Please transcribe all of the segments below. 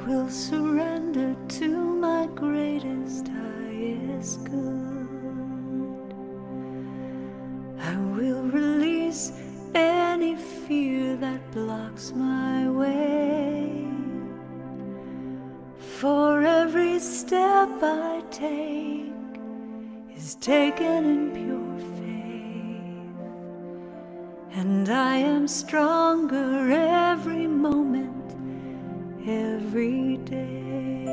will surrender to my greatest, highest good. I will release any fear that blocks my way. For every step I take is taken in pure faith, and I am stronger every moment, every day.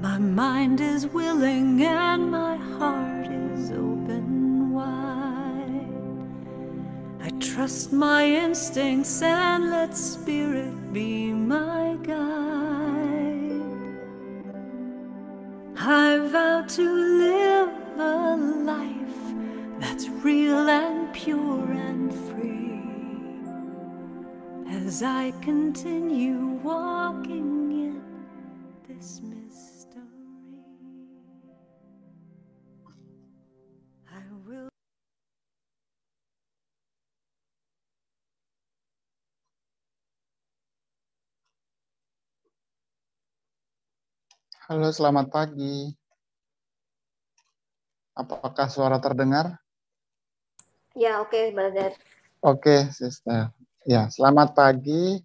My mind is willing and my heart is open wide. I trust my instincts and let spirit be my guide. I vow to live a life that's real and pure and free, as I continue walking in this mystery. I will. Halo, selamat pagi. Apakah suara terdengar? Ya, oke, brother. Oke, sister. Ya, selamat pagi,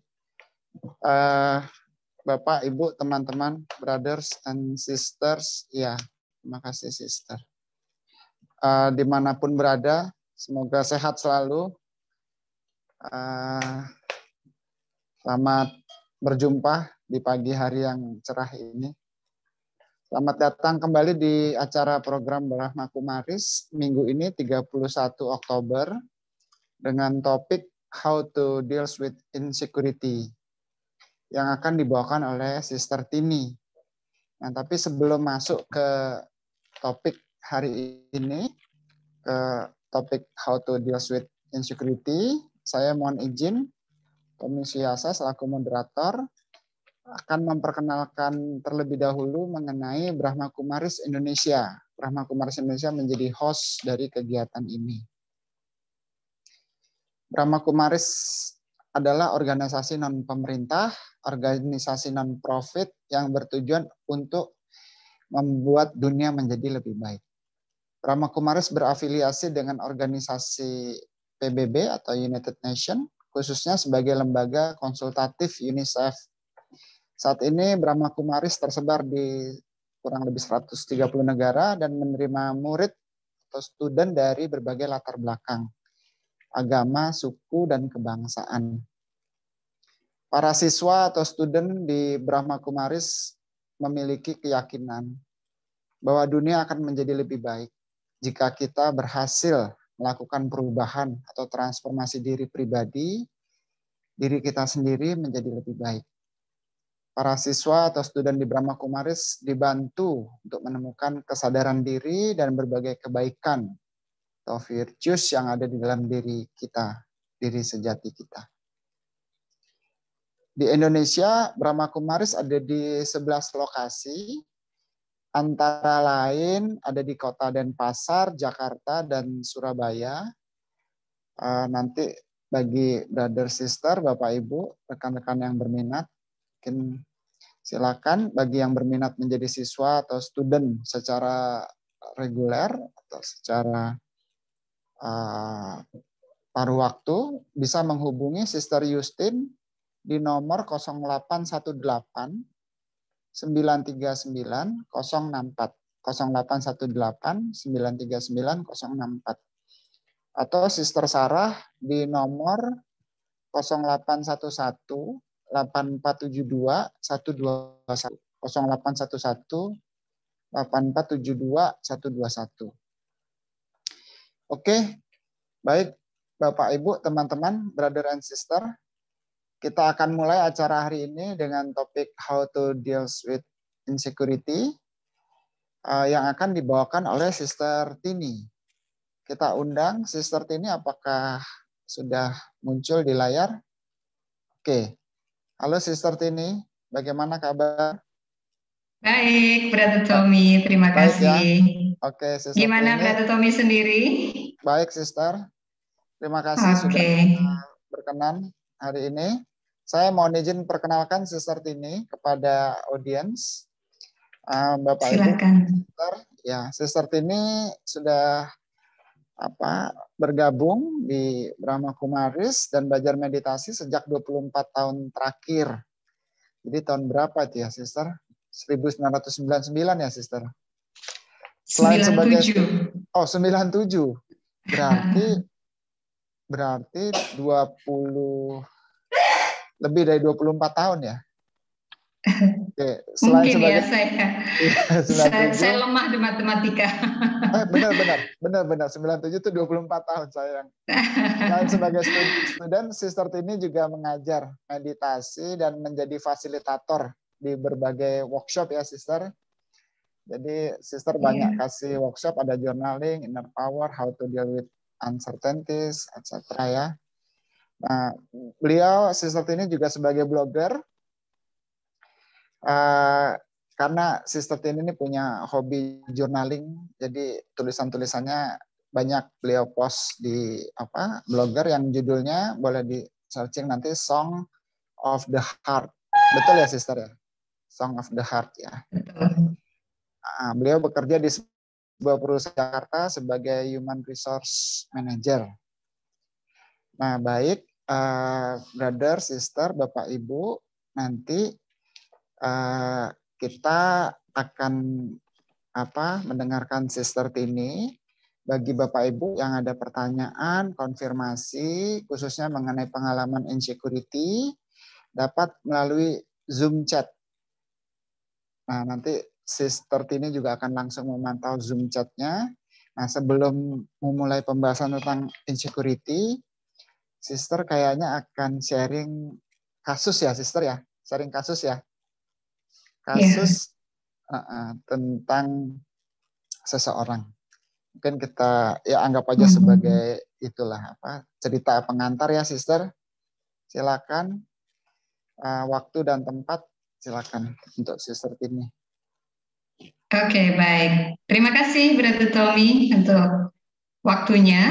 Bapak, Ibu, teman-teman, brothers and sisters. Ya, terima kasih, sister. Dimanapun berada, semoga sehat selalu. Selamat berjumpa di pagi hari yang cerah ini. Selamat datang kembali di acara program Brahma Kumaris minggu ini 31 Oktober dengan topik How to Deal with Insecurity yang akan dibawakan oleh Sister Tini. Nah, tapi sebelum masuk ke topik hari ini, ke topik How to Deal with Insecurity, saya mohon izin Komisi Yasa selaku moderator akan memperkenalkan terlebih dahulu mengenai Brahma Kumaris Indonesia. Brahma Kumaris Indonesia menjadi host dari kegiatan ini. Brahma Kumaris adalah organisasi non-pemerintah, organisasi non-profit yang bertujuan untuk membuat dunia menjadi lebih baik. Brahma Kumaris berafiliasi dengan organisasi PBB atau United Nations, khususnya sebagai lembaga konsultatif UNICEF. Saat ini Brahma Kumaris tersebar di kurang lebih 130 negara dan menerima murid atau student dari berbagai latar belakang, agama, suku, dan kebangsaan. Para siswa atau student di Brahma Kumaris memiliki keyakinan bahwa dunia akan menjadi lebih baik jika kita berhasil melakukan perubahan atau transformasi diri pribadi, diri kita sendiri menjadi lebih baik. Para siswa atau student di Brahma Kumaris dibantu untuk menemukan kesadaran diri dan berbagai kebaikan atau virtues yang ada di dalam diri kita, diri sejati kita. Di Indonesia, Brahma Kumaris ada di 11 lokasi, antara lain ada di Kota Denpasar, Jakarta, dan Surabaya. Nanti bagi brother sister, Bapak Ibu, rekan-rekan yang berminat, mungkin silakan bagi yang berminat menjadi siswa atau student secara reguler atau secara paruh waktu bisa menghubungi Sister Justin di nomor 0818 939 064 0818 939 064 atau Sister Sarah di nomor 0811 8472 121 0811 8472 121. Oke, baik Bapak Ibu, teman-teman, brother and sister, kita akan mulai acara hari ini dengan topik How to Deal with Insecurity yang akan dibawakan oleh Sister Tini. Kita undang Sister Tini, apakah sudah muncul di layar? Oke. Halo Sister Tini, bagaimana kabar? Baik, Brother Tommy, terima Baik, kasih. Ya. Oke, Sister Gimana Tini? Brother Tommy sendiri? Baik, Sister. Terima kasih sudah berkenan hari ini. Saya mohon izin perkenalkan Sister Tini kepada audiens. Bapak Ibu, Silakan. Sister Tini sudah bergabung di Brahma Kumaris dan belajar meditasi sejak 24 tahun terakhir. Jadi tahun berapa itu ya, Sister? 1999 ya, Sister? Selain 97. sebagai 97. Berarti lebih dari 24 tahun ya. Oke, selain Mungkin sebagai saya lemah di matematika. Benar. 97 itu 24 tahun sayang. Selain sebagai student, Sister Tini juga mengajar meditasi dan menjadi fasilitator di berbagai workshop ya, Sister. Jadi Sister banyak kasih workshop, ada journaling, inner power, how to deal with uncertainties, etc. ya. Nah, beliau Sister Tini juga sebagai blogger. Karena Sister Tini ini punya hobi journaling, jadi tulisan-tulisannya banyak beliau post di blogger yang judulnya boleh di searching nanti Song of the Heart. Betul ya, Sister ya? Song of the Heart ya. Beliau bekerja di sebuah perusahaan Jakarta sebagai Human Resource Manager. Nah, baik, brother, sister, Bapak, Ibu, nanti kita akan mendengarkan Sister Tini. Bagi Bapak Ibu yang ada pertanyaan, konfirmasi, khususnya mengenai pengalaman insecurity, dapat melalui Zoom chat. Nah, nanti Sister Tini juga akan langsung memantau Zoom chatnya. Nah, sebelum memulai pembahasan tentang insecurity, Sister kayaknya akan sharing kasus ya, Sister ya? Sharing kasus ya? Kasus tentang seseorang. Mungkin kita anggap aja sebagai itulah cerita pengantar ya, Sister. Silakan waktu dan tempat silakan untuk Sister Tini. Oke, baik. Terima kasih Brother Tommy untuk waktunya.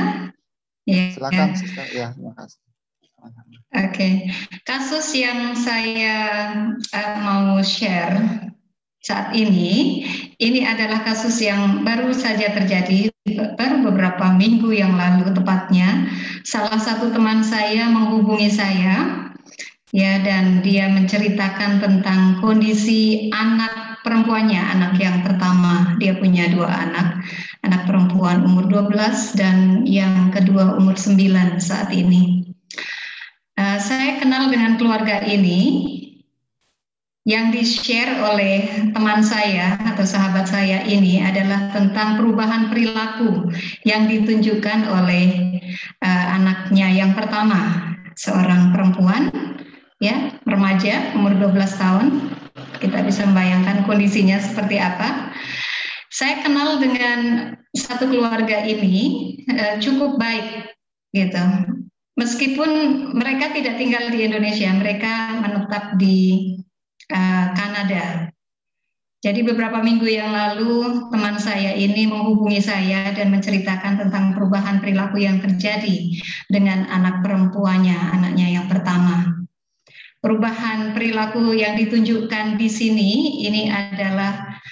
Silakan, Sister. Ya, terima kasih. Oke, kasus yang saya mau share saat ini adalah kasus yang baru saja terjadi, baru beberapa minggu yang lalu tepatnya. Salah satu teman saya menghubungi saya, ya, dan dia menceritakan tentang kondisi anak perempuannya, anak yang pertama. Dia punya 2 anak perempuan umur 12 dan yang kedua umur 9 saat ini. Saya kenal dengan keluarga ini. Yang di-share oleh teman saya atau sahabat saya ini adalah tentang perubahan perilaku yang ditunjukkan oleh anaknya yang pertama, seorang perempuan, ya, remaja umur 12 tahun. Kita bisa membayangkan kondisinya seperti apa. Saya kenal dengan satu keluarga ini cukup baik, gitu. Meskipun mereka tidak tinggal di Indonesia, mereka menetap di Kanada. Jadi beberapa minggu yang lalu teman saya ini menghubungi saya dan menceritakan tentang perubahan perilaku yang terjadi dengan anak perempuannya, anaknya yang pertama. Perubahan perilaku yang ditunjukkan di sini ini adalah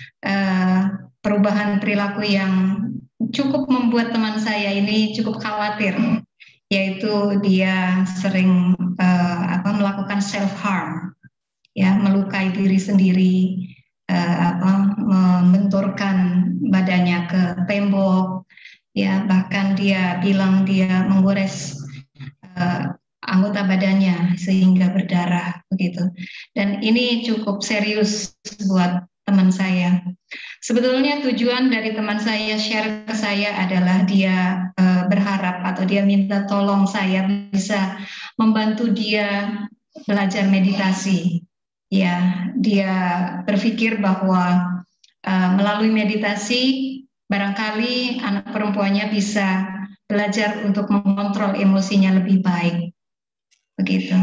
perubahan perilaku yang cukup membuat teman saya ini cukup khawatir, yaitu dia sering melakukan self harm. Ya, melukai diri sendiri, membenturkan badannya ke tembok, ya, bahkan dia bilang dia menggores anggota badannya sehingga berdarah begitu. Dan ini cukup serius buat teman saya. Sebetulnya tujuan dari teman saya share ke saya adalah dia berharap atau dia minta tolong saya bisa membantu dia belajar meditasi. Ya, dia berpikir bahwa melalui meditasi barangkali anak perempuannya bisa belajar untuk mengontrol emosinya lebih baik. Begitu.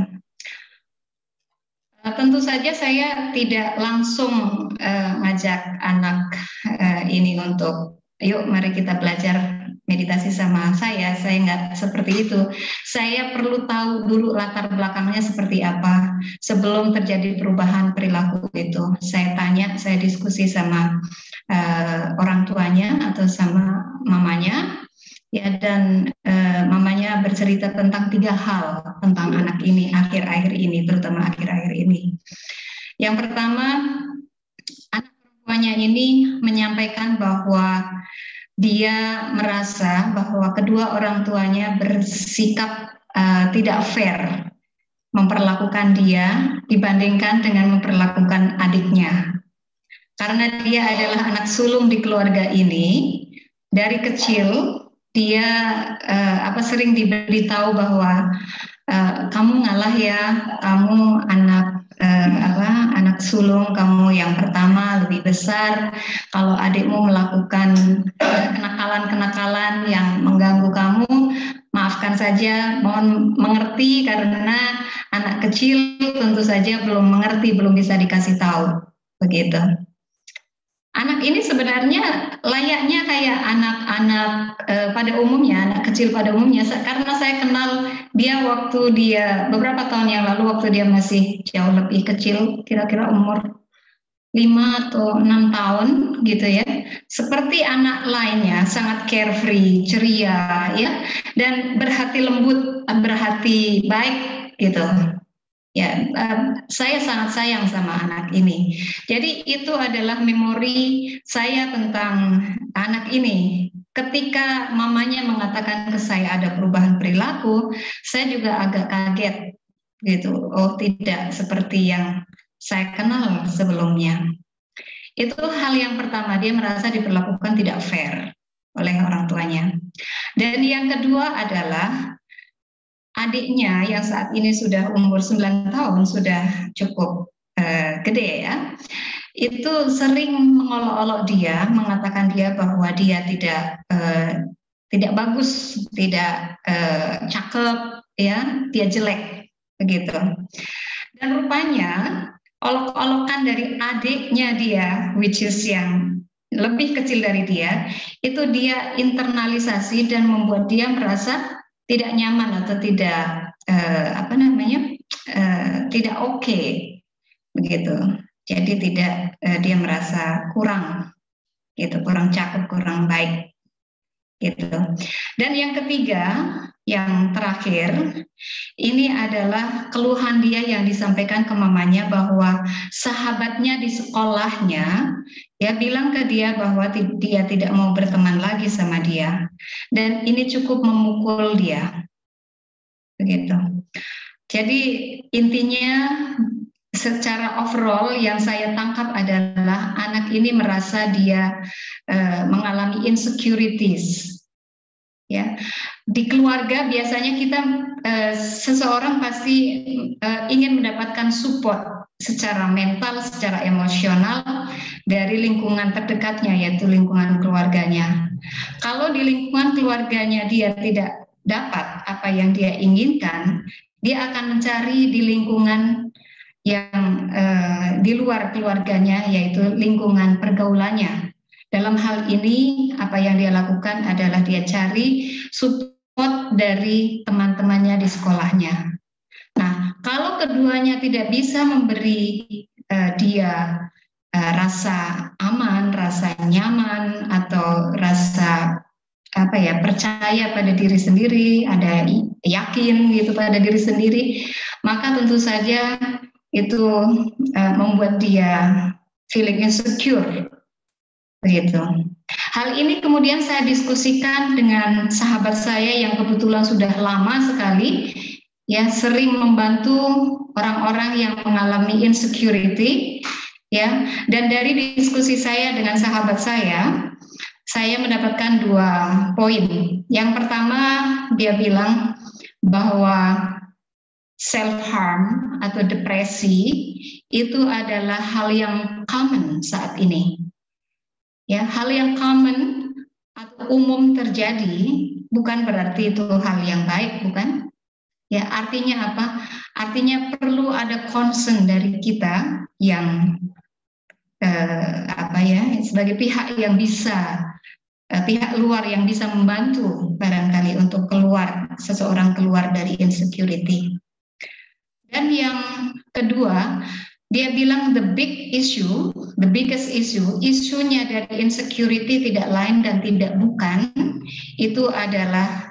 Tentu saja saya tidak langsung ngajak anak ini untuk, yuk mari kita belajar meditasi sama saya nggak seperti itu. Saya perlu tahu dulu latar belakangnya seperti apa sebelum terjadi perubahan perilaku itu. Saya tanya, saya diskusi sama orang tuanya atau sama mamanya, ya, dan mamanya bercerita tentang 3 hal tentang anak ini akhir-akhir ini, terutama akhir-akhir ini. Yang pertama, anak perempuannya ini menyampaikan bahwa dia merasa bahwa kedua orang tuanya bersikap tidak fair memperlakukan dia dibandingkan dengan memperlakukan adiknya. Karena dia adalah anak sulung di keluarga ini, dari kecil dia sering diberitahu bahwa kamu ngalah ya, kamu anak sulung, kamu yang pertama lebih besar. Kalau adikmu melakukan kenakalan-kenakalan yang mengganggu kamu, maafkan saja, mohon mengerti, karena anak kecil tentu saja belum mengerti, belum bisa dikasih tahu, begitu. Anak ini sebenarnya layaknya kayak anak-anak pada umumnya, anak kecil pada umumnya, karena saya kenal dia waktu dia beberapa tahun yang lalu, waktu dia masih jauh lebih kecil, kira-kira umur 5 atau 6 tahun gitu ya. Seperti anak lainnya, sangat carefree, ceria ya, dan berhati lembut, berhati baik gitu. Ya, saya sangat sayang sama anak ini. Jadi itu adalah memori saya tentang anak ini. Ketika mamanya mengatakan ke saya ada perubahan perilaku, saya juga agak kaget gitu. Oh, tidak seperti yang saya kenal sebelumnya. Itu hal yang pertama, dia merasa diperlakukan tidak fair oleh orang tuanya. Dan yang kedua adalah adiknya yang saat ini sudah umur 9 tahun, sudah cukup gede ya, itu sering mengolok-olok dia, mengatakan dia bahwa dia tidak bagus, tidak cakep, ya, dia jelek, begitu. Dan rupanya olok-olokan dari adiknya dia, which is yang lebih kecil dari dia, itu dia internalisasi dan membuat dia merasa tidak nyaman atau tidak tidak oke, begitu. Jadi tidak dia merasa kurang, gitu, kurang cakep, kurang baik, gitu. Dan yang ketiga, yang terakhir, ini adalah keluhan dia yang disampaikan ke mamanya bahwa sahabatnya di sekolahnya ya bilang ke dia bahwa dia tidak mau berteman lagi sama dia, dan ini cukup memukul dia, begitu. Jadi intinya secara overall yang saya tangkap adalah anak ini merasa dia mengalami insecurities. Ya, di keluarga biasanya kita seseorang pasti ingin mendapatkan support secara mental, secara emosional dari lingkungan terdekatnya, yaitu lingkungan keluarganya. Kalau di lingkungan keluarganya dia tidak dapat apa yang dia inginkan, dia akan mencari di lingkungan yang di luar keluarganya, yaitu lingkungan pergaulannya. Dalam hal ini, apa yang dia lakukan adalah dia cari support dari teman-temannya di sekolahnya. Nah, kalau keduanya tidak bisa memberi dia rasa aman, rasa nyaman, atau rasa percaya pada diri sendiri, ada yakin gitu pada diri sendiri, maka tentu saja itu membuat dia feeling insecure. Begitu. Hal ini kemudian saya diskusikan dengan sahabat saya yang kebetulan sudah lama sekali, ya, sering membantu orang-orang yang mengalami insecurity, ya. Dan dari diskusi saya dengan sahabat saya mendapatkan 2 poin. Yang pertama, dia bilang bahwa self-harm atau depresi itu adalah hal yang common saat ini. Ya, hal yang common atau umum terjadi, bukan berarti itu hal yang baik, bukan? Ya, artinya apa? Artinya perlu ada concern dari kita yang sebagai pihak yang bisa pihak luar yang bisa membantu barangkali untuk seseorang keluar dari insecurity. Dan yang kedua, dia bilang the biggest issue, isunya dari insecurity tidak lain dan tidak bukan, itu adalah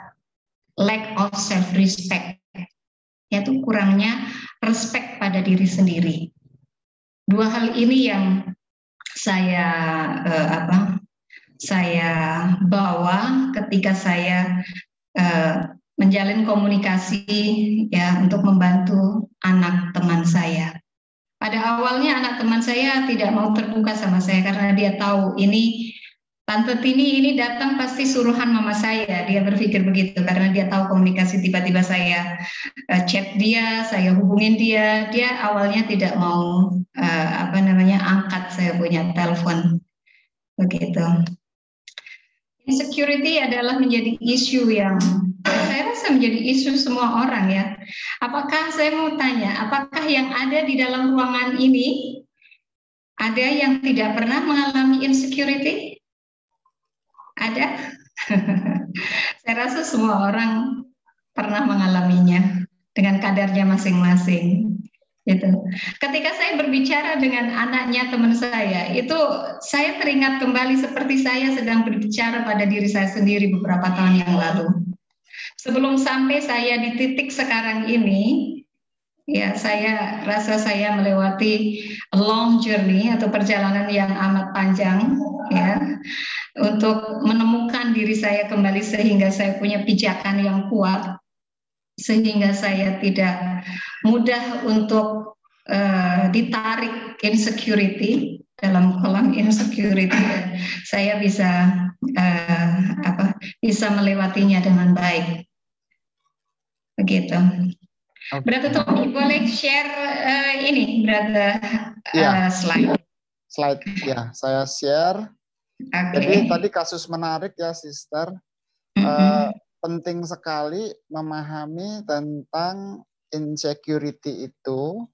lack of self-respect, yaitu kurangnya respect pada diri sendiri. Dua hal ini yang saya bawa ketika saya menjalin komunikasi ya untuk membantu anak teman saya. Pada awalnya anak teman saya tidak mau terbuka sama saya karena dia tahu ini Tante Tini ini datang pasti suruhan mama saya. Dia berpikir begitu karena dia tahu komunikasi, tiba-tiba saya chat dia, saya hubungin dia. Dia awalnya tidak mau angkat saya punya telepon. Begitu. Insecurity adalah menjadi isu yang saya rasa menjadi isu semua orang ya. Apakah saya mau tanya, apakah yang ada di dalam ruangan ini ada yang tidak pernah mengalami insecurity? Ada? Saya rasa semua orang pernah mengalaminya dengan kadarnya masing-masing. Gitu. Ketika saya berbicara dengan anaknya teman saya, itu saya teringat kembali seperti saya sedang berbicara pada diri saya sendiri beberapa tahun yang lalu. Sebelum sampai saya di titik sekarang ini, ya saya rasa saya melewati a long journey atau perjalanan yang amat panjang, ya, untuk menemukan diri saya kembali sehingga saya punya pijakan yang kuat, sehingga saya tidak mudah untuk ditarik insecurity dalam kolam insecurity. Saya bisa bisa melewatinya dengan baik. Begitu. Okay. Brother Tommy, boleh share ini, Brother slide? Slide, ya, saya share. Okay. Jadi tadi kasus menarik ya, Sister. Penting sekali memahami tentang insecurity itu,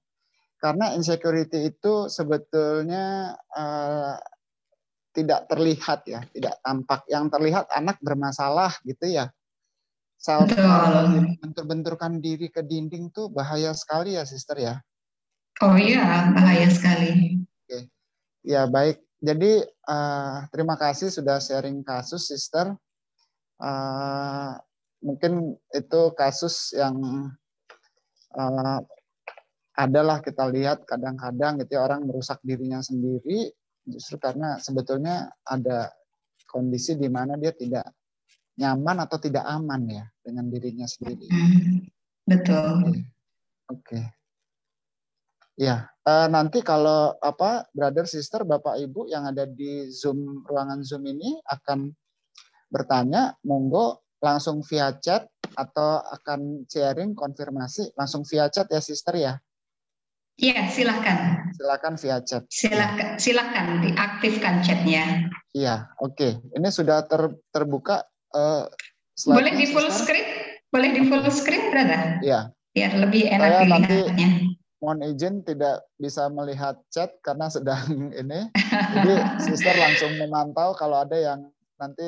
karena insecurity itu sebetulnya tidak terlihat ya, tidak tampak. Yang terlihat anak bermasalah gitu ya. Bentur-benturkan diri ke dinding tuh bahaya sekali ya, Sister ya. Oh iya, bahaya sekali. Oke. Ya baik. Jadi terima kasih sudah sharing kasus, Sister. Mungkin itu kasus yang adalah kita lihat kadang-kadang gitu ya, orang merusak dirinya sendiri justru karena sebetulnya ada kondisi di mana dia tidak nyaman atau tidak aman ya dengan dirinya sendiri. Betul. Oke. Ya, nanti kalau brother, sister, bapak, ibu yang ada di Zoom, ruangan Zoom ini akan bertanya, monggo langsung via chat atau akan sharing konfirmasi langsung via chat ya, sister ya. Iya, silakan. Silakan via chat. Silakan diaktifkan chatnya. Iya, oke. Ini sudah terbuka. Boleh di full screen? Boleh di full screen, brother? Iya. Biar lebih enak dilihatnya. Mohon izin tidak bisa melihat chat karena sedang ini. Jadi sister langsung memantau kalau ada yang nanti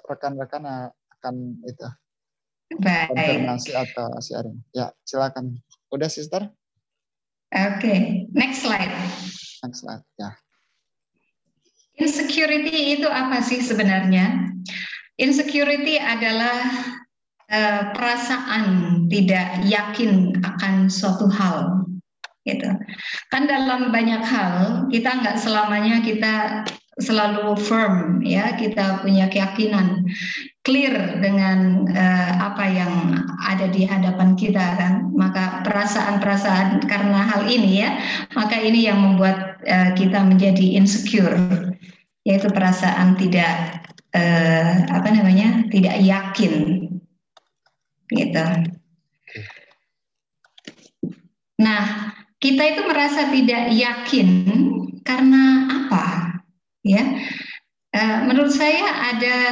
rekan-rekan akan itu konfirmasi atau sharing. Ya, silakan. Udah, sister? Oke, next slide. Next slide, ya. Insecurity itu apa sih sebenarnya? Insecurity adalah perasaan tidak yakin akan suatu hal, gitu. Kan dalam banyak hal kita nggak selamanya kita selalu firm, ya, kita punya keyakinan clear dengan apa yang ada di hadapan kita, kan. Maka perasaan-perasaan karena hal ini, ya, maka ini yang membuat kita menjadi insecure, yaitu perasaan tidak tidak yakin, gitu. Nah, kita itu merasa tidak yakin karena apa? Ya, menurut saya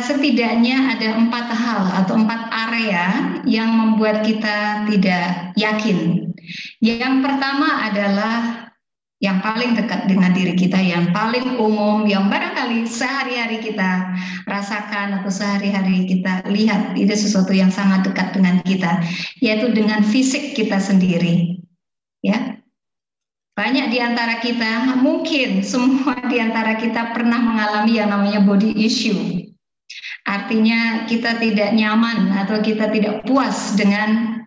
setidaknya ada 4 hal atau 4 area yang membuat kita tidak yakin. Yang pertama adalah yang paling dekat dengan diri kita, yang paling umum, yang barangkali sehari-hari kita rasakan atau sehari-hari kita lihat, itu sesuatu yang sangat dekat dengan kita, yaitu dengan fisik kita sendiri. Ya, banyak di antara kita, mungkin semua di antara kita pernah mengalami yang namanya body issue. Artinya kita tidak nyaman atau kita tidak puas dengan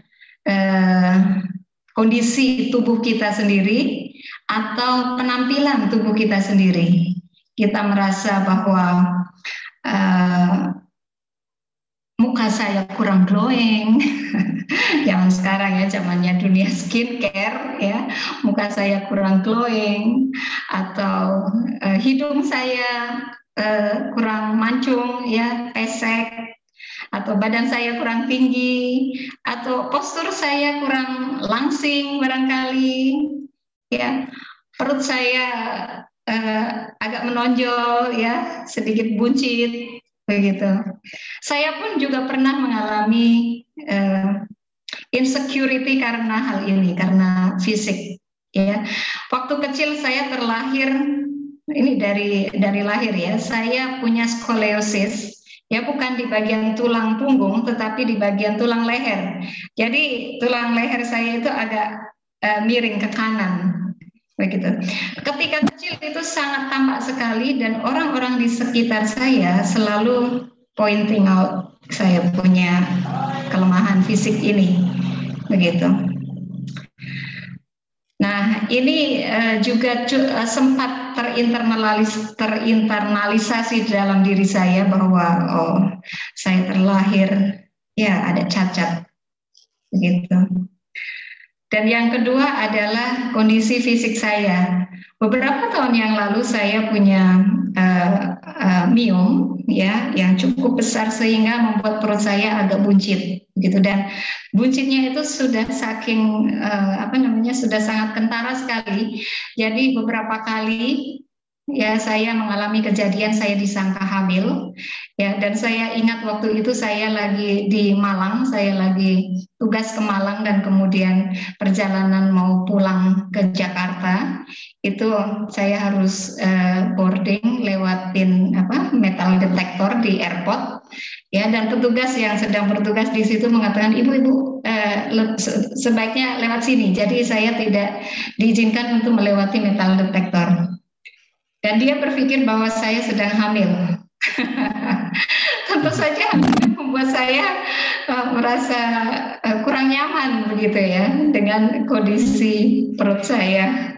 kondisi tubuh kita sendiri atau penampilan tubuh kita sendiri. Kita merasa bahwa muka saya kurang glowing. Zaman sekarang ya, zamannya dunia skincare ya, muka saya kurang glowing, atau hidung saya kurang mancung ya, pesek, atau badan saya kurang tinggi, atau postur saya kurang langsing barangkali ya, perut saya agak menonjol ya, sedikit buncit begitu. Saya pun juga pernah mengalami insecurity karena hal ini, karena fisik ya. Waktu kecil saya terlahir, ini dari lahir ya, saya punya skoliosis ya, bukan di bagian tulang punggung tetapi di bagian tulang leher. Jadi tulang leher saya itu agak miring ke kanan begitu. Ketika kecil itu sangat tampak sekali, dan orang-orang di sekitar saya selalu pointing out saya punya kelemahan fisik ini begitu. Nah, ini juga sempat terinternalisasi dalam diri saya bahwa saya terlahir ya ada cacat begitu. Dan yang kedua adalah kondisi fisik saya. Beberapa tahun yang lalu saya punya miom ya, yang cukup besar sehingga membuat perut saya agak buncit gitu, dan buncitnya itu sudah saking sudah sangat kentara sekali. Jadi beberapa kali ya saya mengalami kejadian saya disangka hamil ya, dan saya ingat waktu itu saya lagi di Malang, saya lagi tugas ke Malang dan kemudian perjalanan mau pulang ke Jakarta, itu saya harus boarding lewatin metal detector di airport ya, dan petugas yang sedang bertugas di situ mengatakan, ibu sebaiknya lewat sini. Jadi saya tidak diizinkan untuk melewati metal detector. Dan dia berpikir bahwa saya sedang hamil. Tentu saja membuat saya merasa kurang nyaman begitu ya dengan kondisi perut saya.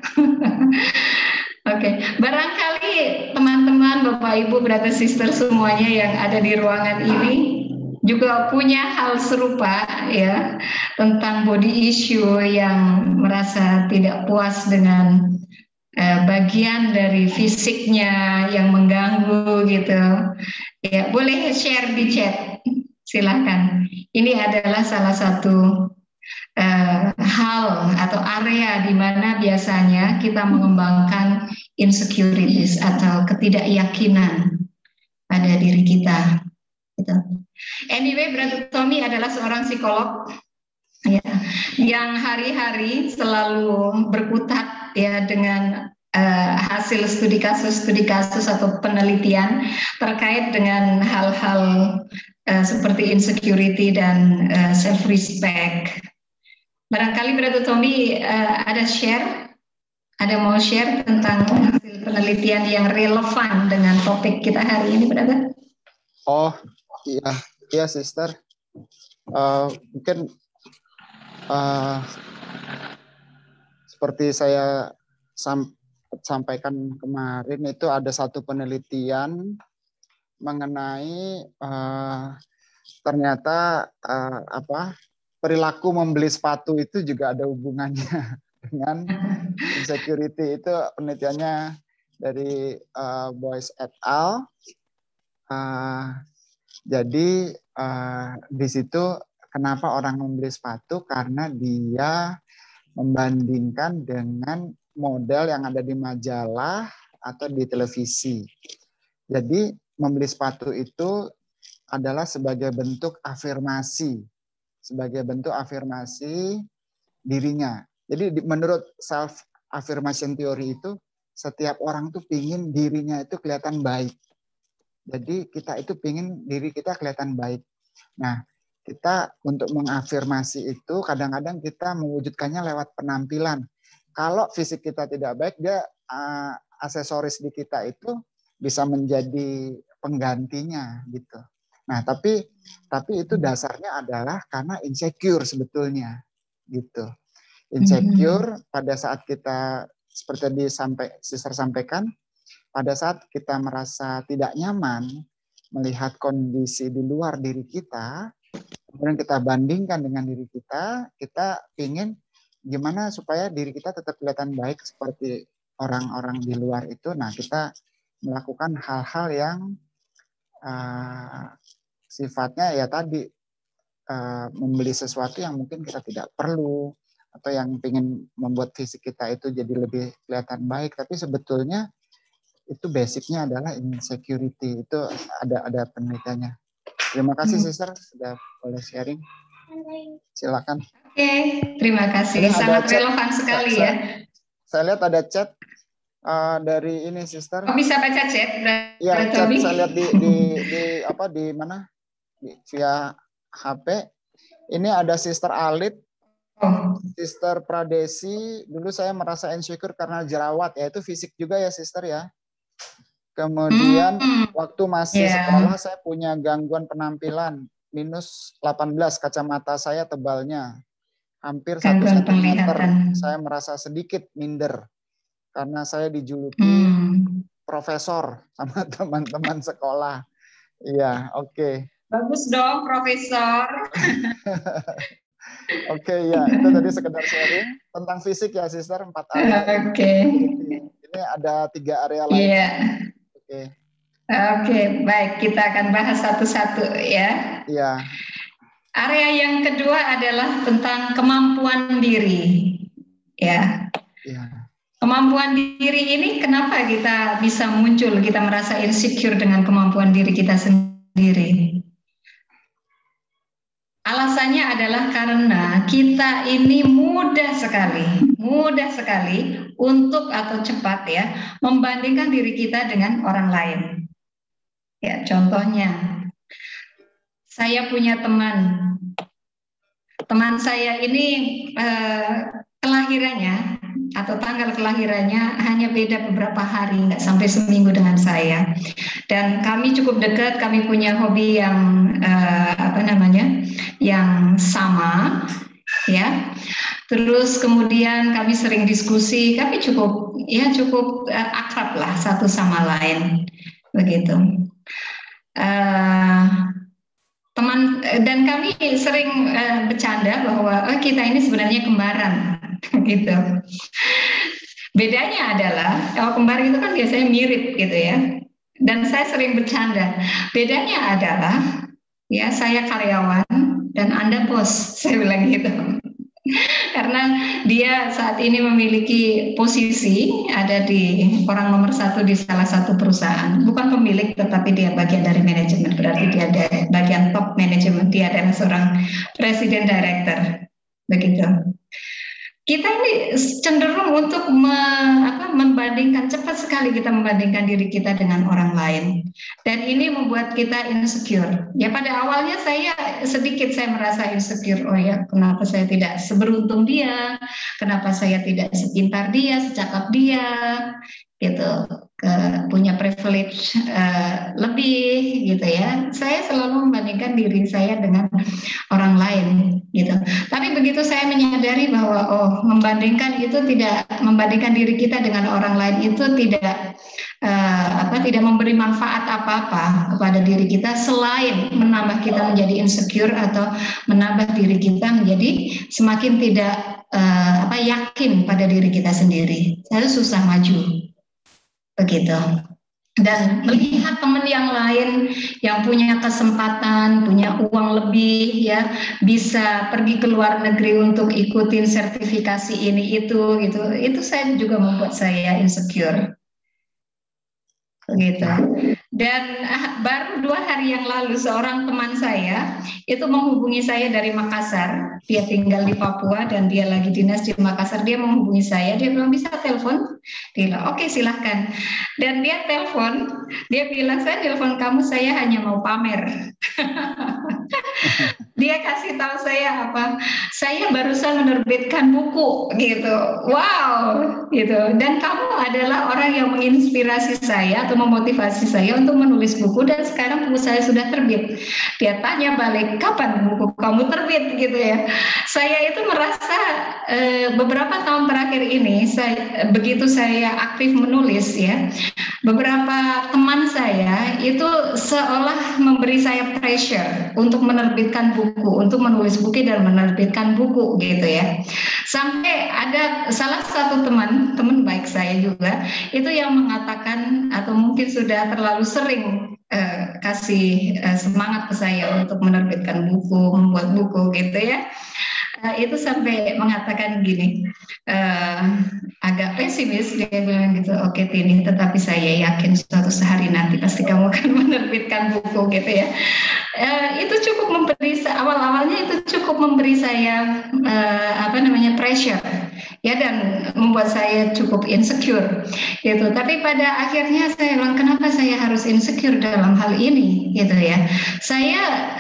Oke, barangkali teman-teman, Bapak Ibu, brother sister semuanya yang ada di ruangan ini juga punya hal serupa ya, tentang body issue, yang merasa tidak puas dengan bagian dari fisiknya yang mengganggu gitu ya. Boleh share di chat, silakan. Ini adalah salah satu hal atau area di mana biasanya kita mengembangkan insecurities atau ketidakyakinan pada diri kita gitu. Anyway, Brother Tommy adalah seorang psikolog ya, yang hari-hari selalu berkutat ya dengan hasil studi kasus atau penelitian terkait dengan hal-hal seperti insecurity dan self-respect. Barangkali Brother Tommy ada mau share tentang hasil penelitian yang relevan dengan topik kita hari ini, Brother? Oh iya Sister, mungkin seperti saya sampaikan kemarin, itu ada satu penelitian mengenai ternyata perilaku membeli sepatu itu juga ada hubungannya dengan insecurity. Itu penelitiannya dari Boyce et al. Jadi di situ kenapa orang membeli sepatu, karena dia membandingkan dengan model yang ada di majalah atau di televisi. Jadi membeli sepatu itu adalah sebagai bentuk afirmasi dirinya. Jadi menurut self affirmation theory itu setiap orang tuh pingin dirinya itu kelihatan baik. Jadi kita itu pingin diri kita kelihatan baik. Nah, kita untuk mengafirmasi itu kadang-kadang kita mewujudkannya lewat penampilan. Kalau fisik kita tidak baik, dia aksesoris di kita itu bisa menjadi penggantinya gitu. Nah, tapi itu dasarnya adalah karena insecure sebetulnya gitu. Insecure pada saat kita seperti tadi Sister sampaikan, pada saat kita merasa tidak nyaman melihat kondisi di luar diri kita, kemudian kita bandingkan dengan diri kita ingin gimana supaya diri kita tetap kelihatan baik seperti orang-orang di luar itu. Nah, kita melakukan hal-hal yang sifatnya ya tadi membeli sesuatu yang mungkin kita tidak perlu, atau yang ingin membuat fisik kita itu jadi lebih kelihatan baik, tapi sebetulnya itu basicnya adalah insecurity. Itu ada penelitiannya. Terima kasih Sister sudah boleh sharing. Silakan. Oke, terima kasih. Sangat relevan sekali ya. Saya lihat ada chat dari ini Sister. Oh, bisa baca chat? Ya, chat saya lihat di mana? Via HP. Ini ada Sister Alit. Sister Pradesi, dulu saya merasa insecure karena jerawat, ya itu fisik juga ya Sister ya. Kemudian waktu masih sekolah saya punya gangguan penampilan, minus 18 kacamata saya tebalnya, hampir 1 cm. Saya merasa sedikit minder karena saya dijuluki profesor sama teman-teman sekolah. Iya, oke. Bagus dong, Profesor. Oke, ya itu tadi sekedar sharing tentang fisik ya Sister, 4 area. Oke. Ini ada 3 area lain. Iya. Oke. Oke, baik, kita akan bahas satu-satu ya. Iya. Area yang kedua adalah tentang kemampuan diri. Ya. Iya. Kemampuan diri ini kenapa kita bisa muncul, kita merasa insecure dengan kemampuan diri kita sendiri? Alasannya adalah karena kita ini mudah sekali untuk atau cepat ya membandingkan diri kita dengan orang lain. Ya, contohnya saya punya teman saya ini kelahirannya atau tanggal kelahirannya hanya beda beberapa hari, nggak sampai seminggu dengan saya. Dan kami cukup dekat, kami punya hobi yang yang sama, ya. Terus kemudian kami sering diskusi, kami cukup akrab lah satu sama lain, begitu. Dan kami sering bercanda bahwa kita ini sebenarnya kembaran, gitu. Bedanya adalah kalau kembar itu kan biasanya mirip, gitu ya. Dan saya sering bercanda. Bedanya adalah ya saya karyawan dan Anda bos, saya bilang gitu. Karena dia saat ini memiliki posisi ada di orang nomor 1 di salah satu perusahaan, bukan pemilik tetapi dia bagian dari manajemen, berarti dia ada bagian top manajemen, dia adalah seorang presiden director, begitu. Kita ini cenderung untuk membandingkan, cepat sekali kita membandingkan diri kita dengan orang lain. Dan ini membuat kita insecure. Ya pada awalnya saya merasa insecure. Oh ya, kenapa saya tidak seberuntung dia? Kenapa saya tidak sepintar dia, secakap dia? Gitu. Punya privilege lebih gitu ya. Saya selalu membandingkan diri saya dengan orang lain gitu. Tapi begitu saya menyadari bahwa membandingkan diri kita dengan orang lain itu tidak memberi manfaat apa-apa kepada diri kita selain menambah kita menjadi insecure atau menambah diri kita menjadi semakin tidak yakin pada diri kita sendiri. Saya susah maju. Begitu. Dan melihat teman yang lain yang punya kesempatan, punya uang lebih, ya bisa pergi ke luar negeri untuk ikutin sertifikasi ini itu saya juga membuat saya insecure. Begitu. Dan baru 2 hari yang lalu seorang teman saya itu menghubungi saya dari Makassar. Dia tinggal di Papua dan dia lagi dinas di Makassar. Dia menghubungi saya, dia bilang bisa telepon? Dia bilang oke, silahkan. Dan dia telepon, dia bilang saya telepon kamu, saya hanya mau pamer. Dia kasih tahu saya apa? Saya barusan menerbitkan buku gitu. Wow, gitu. Dan kamu adalah orang yang menginspirasi saya atau memotivasi saya untuk menulis buku dan sekarang buku saya sudah terbit. Dia tanya balik, kapan buku kamu terbit gitu ya. Saya itu merasa beberapa tahun terakhir ini begitu saya aktif menulis ya, beberapa teman saya itu seolah memberi saya pressure untuk menerbitkan buku, untuk menulis buku dan menerbitkan buku gitu ya. Sampai ada salah satu teman baik saya juga itu yang mengatakan atau mungkin sudah terlalu sering kasih semangat ke saya untuk menerbitkan buku, membuat buku gitu ya. Itu sampai mengatakan gini, agak pesimis, dia bilang gitu, oke Tini, tetapi saya yakin suatu hari nanti pasti kamu akan menerbitkan buku gitu ya. Itu cukup memberi, awal-awalnya itu cukup memberi saya pressure ya, dan membuat saya cukup insecure gitu. Tapi pada akhirnya saya bilang, kenapa saya harus insecure dalam hal ini gitu ya.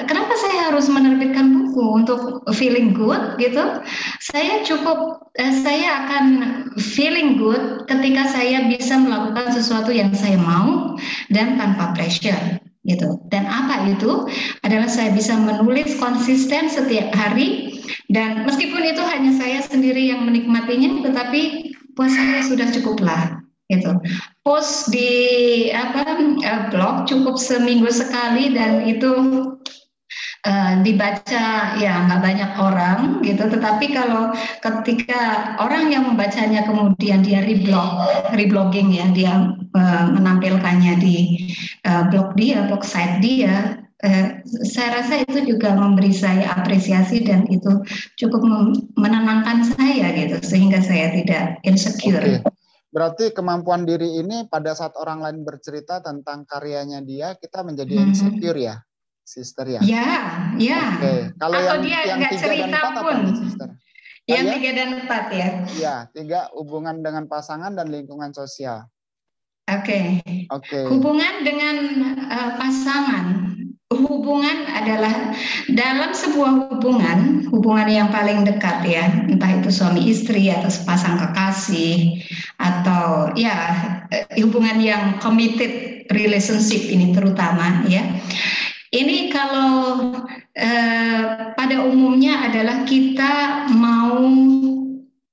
Kenapa saya harus menerbitkan buku untuk feeling good gitu. Saya akan feeling good ketika saya bisa melakukan sesuatu yang saya mau dan tanpa pressure gitu. Dan apa itu? Adalah saya bisa menulis konsisten setiap hari, dan meskipun itu hanya saya sendiri yang menikmatinya, tetapi buat saya sudah cukuplah gitu. Post di blog cukup seminggu sekali dan itu dibaca ya nggak banyak orang gitu, tetapi kalau ketika orang yang membacanya kemudian dia reblogging ya, dia menampilkannya di blog site dia, saya rasa itu juga memberi saya apresiasi dan itu cukup menenangkan saya gitu, sehingga saya tidak insecure. Okay. Berarti kemampuan diri ini pada saat orang lain bercerita tentang karyanya dia, kita menjadi insecure ya, Sister ya? Ya. Okay. Kalau atau yang dia nggak 3 dan 4 apa nih, Sister? Yang 3 dan 4 ya? Ya, 3 hubungan dengan pasangan dan lingkungan sosial. Oke. Hubungan dengan pasangan. Hubungan adalah dalam sebuah hubungan yang paling dekat ya, entah itu suami istri atau sepasang kekasih atau ya hubungan yang committed relationship ini terutama ya. Ini kalau pada umumnya adalah kita mau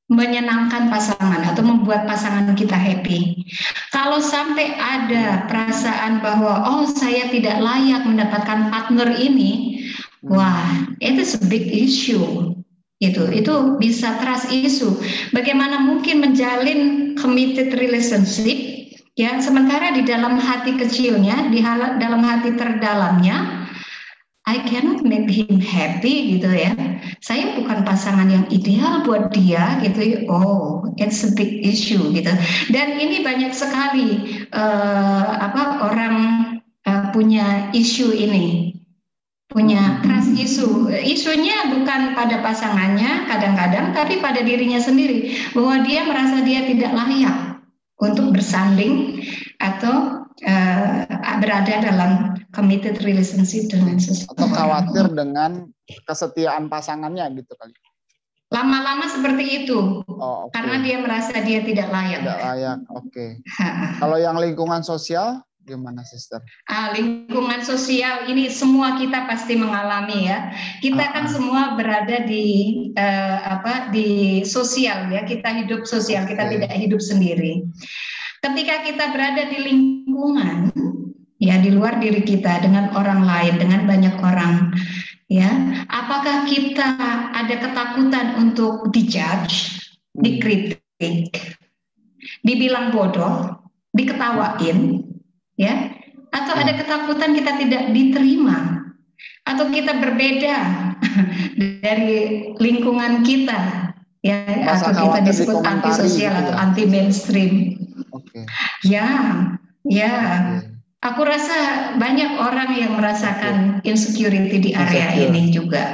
menyenangkan pasangan atau membuat pasangan kita happy. Kalau sampai ada perasaan bahwa saya tidak layak mendapatkan partner ini, wah, itu a big issue. Itu bisa trust issue. Bagaimana mungkin menjalin committed relationship ya, sementara di dalam hati kecilnya, dalam hati terdalamnya, I cannot make him happy gitu ya. Saya bukan pasangan yang ideal buat dia gitu ya. Oh, it's a big issue gitu. Dan ini banyak sekali orang punya isu ini, punya trust issue. Isunya bukan pada pasangannya kadang-kadang, tapi pada dirinya sendiri, bahwa dia merasa dia tidak layak untuk bersanding atau berada dalam committed relationship dengan seseorang. Atau khawatir dengan kesetiaan pasangannya gitu kali. Lama-lama seperti itu. Oh, okay. Karena dia merasa dia tidak layak. Tidak layak, oke. Kalau yang lingkungan sosial gimana, Sister? Lingkungan sosial ini semua kita pasti mengalami ya. Kita kan semua berada di sosial ya. Kita hidup sosial, kita tidak hidup sendiri. Ketika kita berada di lingkungan ya, di luar diri kita, dengan orang lain, dengan banyak orang ya, apakah kita ada ketakutan untuk dijudge, dikritik, dibilang bodoh, diketawain ya, atau ada ketakutan kita tidak diterima atau kita berbeda dari lingkungan kita ya, atau kita disebut antisosial atau anti mainstream. Ya. Aku rasa banyak orang yang merasakan insecurity di area Insecure. ini juga.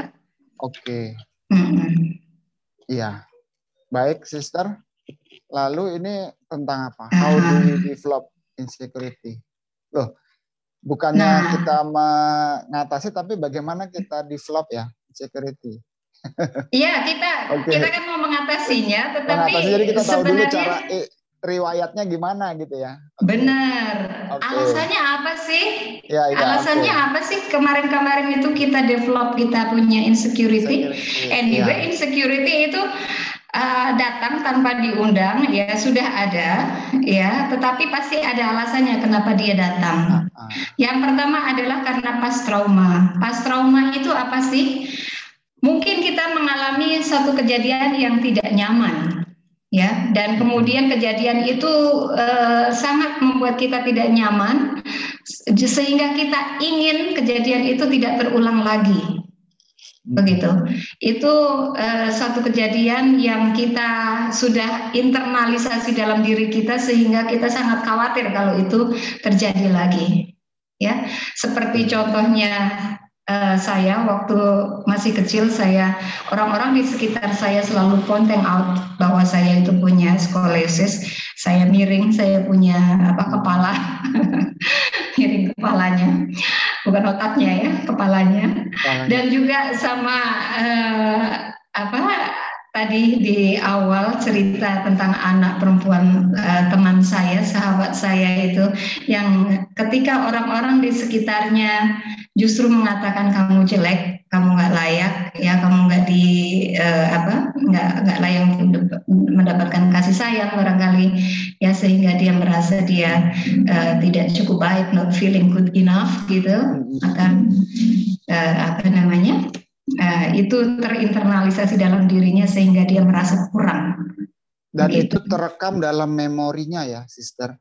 Oke. Mm-mm. Iya. Baik, Sister. Lalu ini tentang apa? How do we develop insecurity? Loh, bukannya kita mengatasi, tapi bagaimana kita develop ya insecurity? Iya, kita kan mau mengatasinya, tetapi jadi kita tahu dulu sebenarnya cara riwayatnya gimana gitu ya. Benar. Alasannya apa sih? Alasannya apa sih? Kemarin-kemarin itu kita develop, kita punya insecurity. Anyway, insecurity itu datang tanpa diundang, ya sudah ada, ya. Tetapi pasti ada alasannya kenapa dia datang. Yang pertama adalah karena pas trauma. Pas trauma itu apa sih? Mungkin kita mengalami satu kejadian yang tidak nyaman, ya, dan kemudian kejadian itu sangat membuat kita tidak nyaman, sehingga kita ingin kejadian itu tidak terulang lagi. Begitu. Itu satu kejadian yang kita sudah internalisasi dalam diri kita, sehingga kita sangat khawatir kalau itu terjadi lagi. Ya, seperti contohnya saya waktu masih kecil, orang-orang di sekitar saya selalu pointing out bahwa saya itu punya skoliosis, saya miring, saya punya kepala miring kepalanya, bukan otaknya ya, kepalanya. Dan juga sama tadi di awal cerita tentang anak perempuan teman saya, sahabat saya itu, yang ketika orang-orang di sekitarnya justru mengatakan kamu jelek, kamu nggak layak, ya kamu nggak nggak layak mendapatkan kasih sayang barangkali, ya sehingga dia merasa dia tidak cukup baik, not feeling good enough gitu, akan itu terinternalisasi dalam dirinya sehingga dia merasa kurang. Dan begitu. Itu terekam dalam memorinya ya, Sister?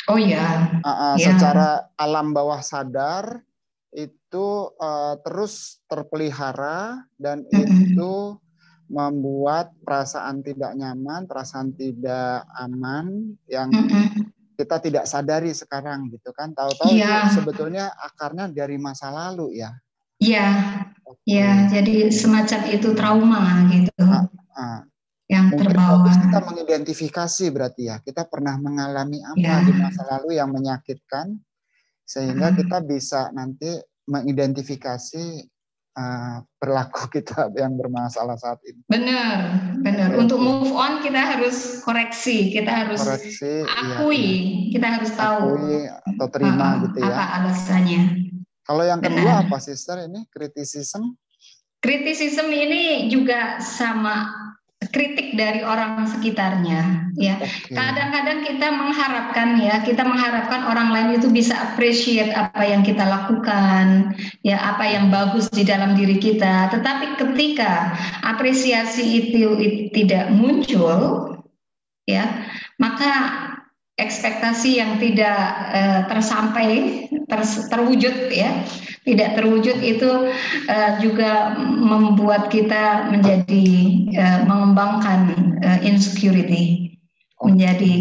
Oh ya. Secara alam bawah sadar itu terus terpelihara dan itu membuat perasaan tidak nyaman, perasaan tidak aman yang kita tidak sadari sekarang gitu kan. Tahu-tahu itu sebetulnya akarnya dari masa lalu ya. Iya, ya, jadi semacam itu trauma gitu, yang mungkin terbawa. Bagus kita mengidentifikasi berarti ya, kita pernah mengalami apa di masa lalu yang menyakitkan, sehingga kita bisa nanti mengidentifikasi perilaku kita yang bermasalah saat ini. Benar. Untuk move on kita harus koreksi, kita harus akui, kita harus tahu atau terima gitu ya. Apa alasannya. Kalau yang kedua apa, Sister, ini kritisisme? Kritisisme ini juga sama kritik dari orang sekitarnya, ya. Kadang-kadang kita mengharapkan orang lain itu bisa appreciate apa yang kita lakukan, ya, apa yang bagus di dalam diri kita. Tetapi ketika apresiasi itu tidak muncul, ya, maka ekspektasi yang tidak terwujud, ya, tidak terwujud itu juga membuat kita menjadi mengembangkan insecurity,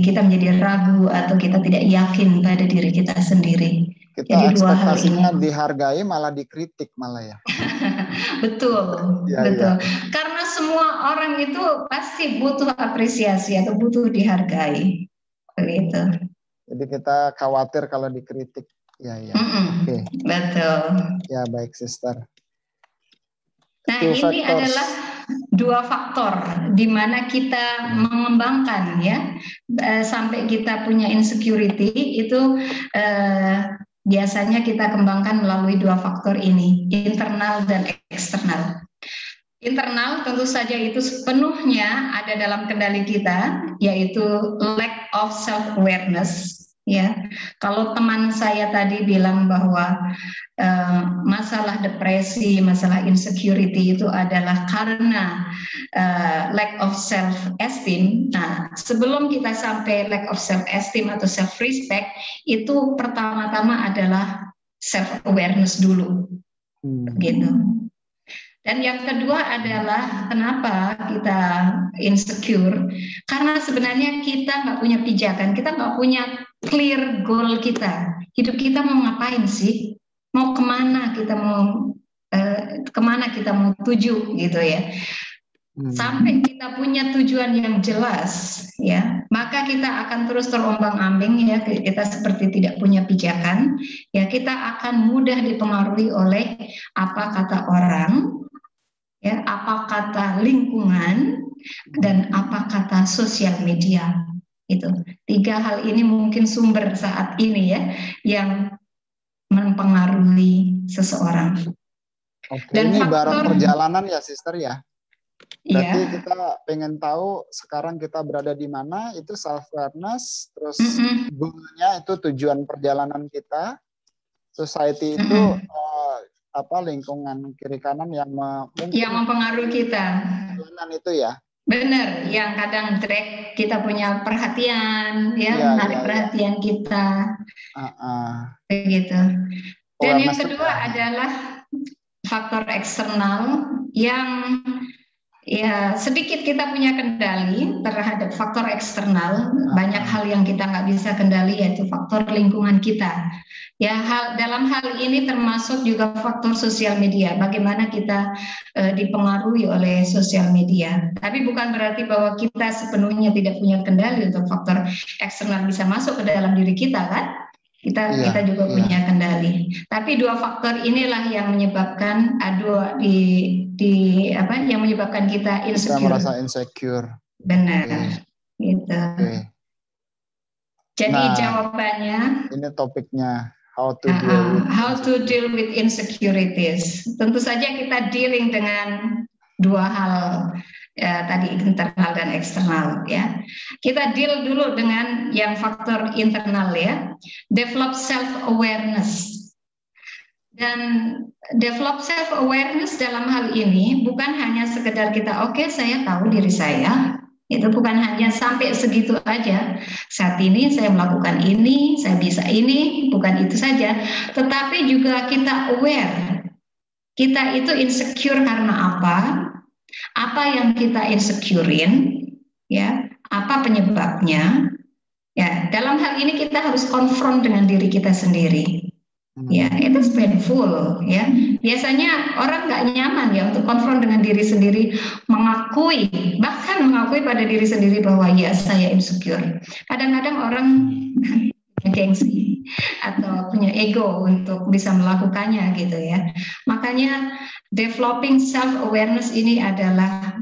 kita menjadi ragu atau kita tidak yakin pada diri kita sendiri. Kita jadi ekspektasinya dihargai malah dikritik malah ya. Betul. Karena semua orang itu pasti butuh apresiasi atau butuh dihargai. Begitu. Jadi kita khawatir kalau dikritik. Ya. Oke. Betul. Ya, baik, Sister. Nah, ini adalah dua faktor di mana kita mengembangkan, ya, sampai kita punya insecurity itu biasanya kita kembangkan melalui dua faktor ini, internal dan eksternal. Internal tentu saja itu sepenuhnya ada dalam kendali kita, yaitu lack of self-awareness. Ya, kalau teman saya tadi bilang bahwa masalah depresi, masalah insecurity itu adalah karena lack of self-esteem. Nah, sebelum kita sampai lack of self-esteem atau self-respect, itu pertama-tama adalah self-awareness dulu, gitu. Dan yang kedua adalah kenapa kita insecure, karena sebenarnya kita nggak punya pijakan, kita nggak punya clear goal kita. hidup kita mau ngapain sih? Mau kemana kita mau tuju gitu ya. Sampai kita punya tujuan yang jelas ya, maka kita akan terus terombang-ambing ya, kita seperti tidak punya pijakan ya, kita akan mudah dipengaruhi oleh apa kata orang ya, apa kata lingkungan, dan apa kata sosial media. Itu 3 hal ini mungkin sumber saat ini ya yang mempengaruhi seseorang. Oke, Dan ini faktor, barang perjalanan ya, Sister ya. Berarti ya, kita pengen tahu sekarang kita berada di mana, itu self-awareness, terus goalnya itu tujuan perjalanan kita, society itu lingkungan kiri kanan yang mungkin yang mempengaruhi kita. Perjalanan itu ya. Benar, yang kadang drag kita punya perhatian, ya, menarik perhatian kita, begitu. Dan yang kedua adalah faktor eksternal yang ya sedikit kita punya kendali terhadap faktor eksternal. Banyak hal yang kita nggak bisa kendali, yaitu faktor lingkungan kita. Ya, dalam hal ini termasuk juga faktor sosial media. Bagaimana kita dipengaruhi oleh sosial media. Tapi bukan berarti bahwa kita sepenuhnya tidak punya kendali untuk faktor eksternal bisa masuk ke dalam diri kita, kan? Kita juga punya kendali. Tapi 2 faktor inilah yang menyebabkan yang menyebabkan kita insecure. Kita merasa insecure. Benar. Gitu. Jadi jawabannya ini topiknya how to deal with insecurities. Tentu saja kita dealing dengan 2 hal tadi, internal dan eksternal ya. Kita deal dulu dengan yang faktor internal ya. Develop self awareness. Dan develop self awareness dalam hal ini bukan hanya sekedar kita saya tahu diri saya. Itu bukan hanya sampai segitu aja. Saat ini saya melakukan ini, saya bisa ini, bukan itu saja, tetapi juga kita aware. Kita itu insecure karena apa? Apa yang kita insecurein, ya? Apa penyebabnya? Ya, dalam hal ini kita harus konfront dengan diri kita sendiri. Ya, itu painful ya. Biasanya orang nggak nyaman ya untuk konfront dengan diri sendiri, bahkan mengakui pada diri sendiri bahwa ya saya insecure. Kadang-kadang orang punya gengsi atau punya ego untuk bisa melakukannya gitu ya. Makanya developing self awareness ini adalah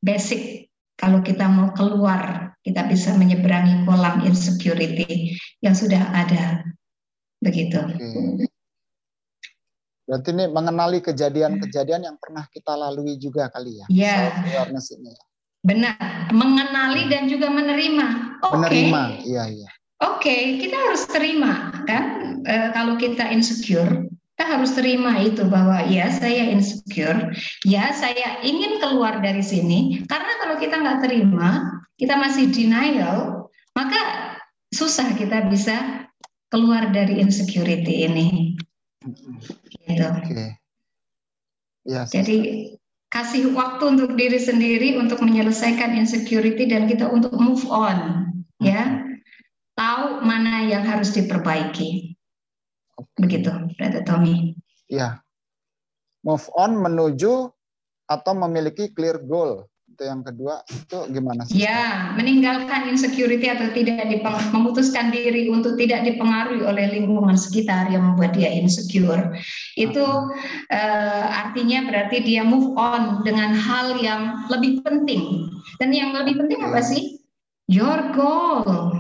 basic kalau kita mau keluar, kita bisa menyeberangi kolam insecurity yang sudah ada. Begitu. Berarti ini mengenali kejadian-kejadian yang pernah kita lalui juga kali ya. Self-awareness ini. Benar, mengenali dan juga menerima. Menerima, iya. Kita harus terima kan. Kalau kita insecure, kita harus terima itu bahwa ya saya insecure, ya saya ingin keluar dari sini. Karena kalau kita nggak terima, kita masih denial, maka susah kita bisa keluar dari insecurity ini. Gitu. Jadi kasih waktu untuk diri sendiri untuk menyelesaikan insecurity dan kita untuk move on, ya. Tahu mana yang harus diperbaiki. Begitu, Brother Tommy. Ya. Move on menuju atau memiliki clear goal. Itu yang kedua, itu gimana sih? Ya, meninggalkan insecurity atau memutuskan diri untuk tidak dipengaruhi oleh lingkungan sekitar yang membuat dia insecure. Itu artinya berarti dia move on dengan hal yang lebih penting. Dan yang lebih penting apa sih? Your goal.